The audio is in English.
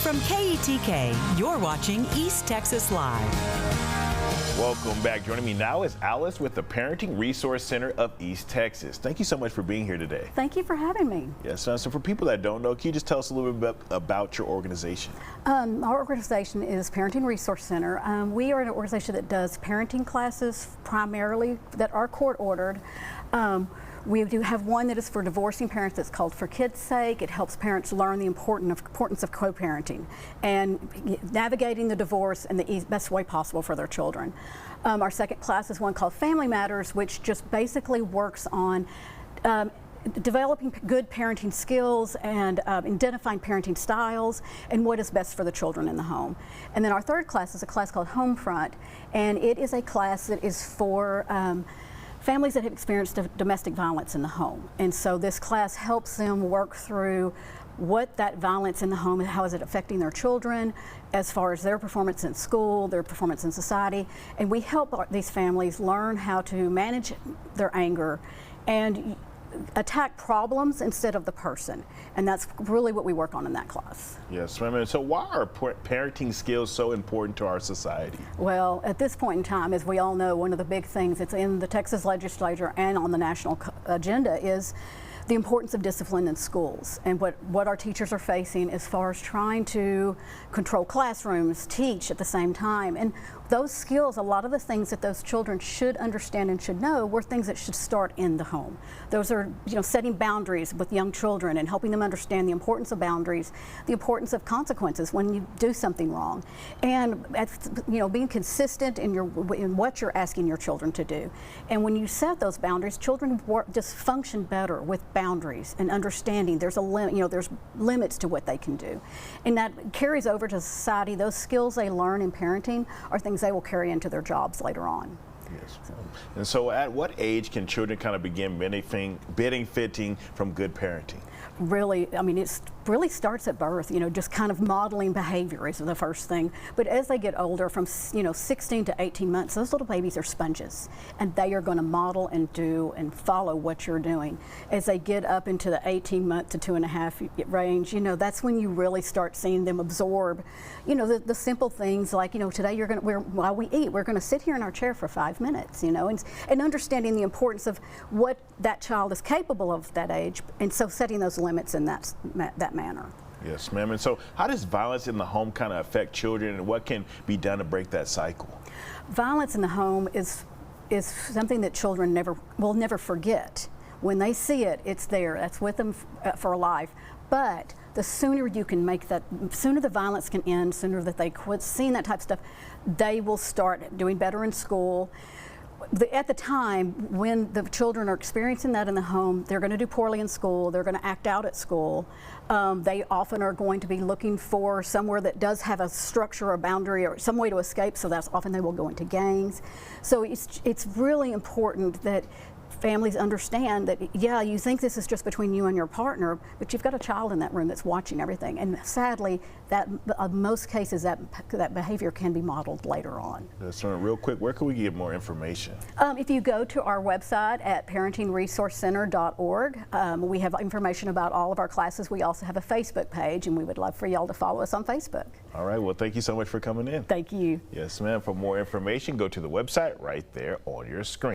From KETK, you're watching East Texas Live. Welcome back. Joining me now is Alice with the Parenting Resource Center of East Texas. Thank you so much for being here today. Thank you for having me. Yes, so for people that don't know, can you just tell us a little bit about your organization? Our organization is Parenting Resource Center. We are an organization that does parenting classes primarily that are court ordered. We do have one that is for divorcing parents that's called For Kids' Sake. It helps parents learn the importance of co-parenting and navigating the divorce in the best way possible for their children. Our second class is one called Family Matters, which just basically works on developing good parenting skills and identifying parenting styles and what is best for the children in the home. And then our third class is a class called Homefront, and it is a class that is for families that have experienced domestic violence in the home. And so this class helps them work through what that violence in the home and how is it affecting their children as far as their performance in school, their performance in society. And we help these families learn how to manage their anger and attack problems instead of the person. And that's really what we work on in that class. Yes, ma'am. So why are parenting skills so important to our society? Well, at this point in time, as we all know, one of the big things that's in the Texas legislature and on the national agenda is the importance of discipline in schools and what our teachers are facing as far as trying to control classrooms, teach at the same time. And those skills, a lot of the things that those children should understand and should know were things that should start in the home. Those are, setting boundaries with young children and helping them understand the importance of boundaries, the importance of consequences when you do something wrong, and being consistent in what you're asking your children to do. And when you set those boundaries, children just function better with boundaries and understanding there's a limit, there's limits to what they can do. And that carries over to society. Those skills they learn in parenting are things they will carry into their jobs later on. Yes. And so at what age can children kind of begin benefiting from good parenting? Really, it really starts at birth, just kind of modeling behavior is the first thing. But as they get older, from 16 to 18 months, those little babies are sponges, and they are going to model and do and follow what you're doing. As they get up into the 18-month to 2.5 range, that's when you really start seeing them absorb, the simple things like, today while we eat, we're going to sit here in our chair for 5 minutes, and understanding the importance of what that child is capable of at that age, and so setting those limits in that manner. Yes, ma'am. And so how does violence in the home kind of affect children, and what can be done to break that cycle? Violence in the home is something that children will never forget. When they see it, it's there. That's with them for life. But the sooner you can make that, sooner the violence can end, sooner that they quit seeing that type of stuff, they will start doing better in school. At the time when the children are experiencing that in the home, they're going to do poorly in school, they're going to act out at school. They often are going to be looking for somewhere that does have a structure or boundary or some way to escape, so that's often they will go into gangs. So it's really important that families understand that, yeah, you think this is just between you and your partner, but you've got a child in that room that's watching everything. And sadly, in most cases, that behavior can be modeled later on. So real quick, where can we get more information? If you go to our website at parentingresourcecenter.org, we have information about all of our classes. We also have a Facebook page, and we would love for y'all to follow us on Facebook. All right, well, thank you so much for coming in. Thank you. Yes, ma'am. For more information, go to the website right there on your screen.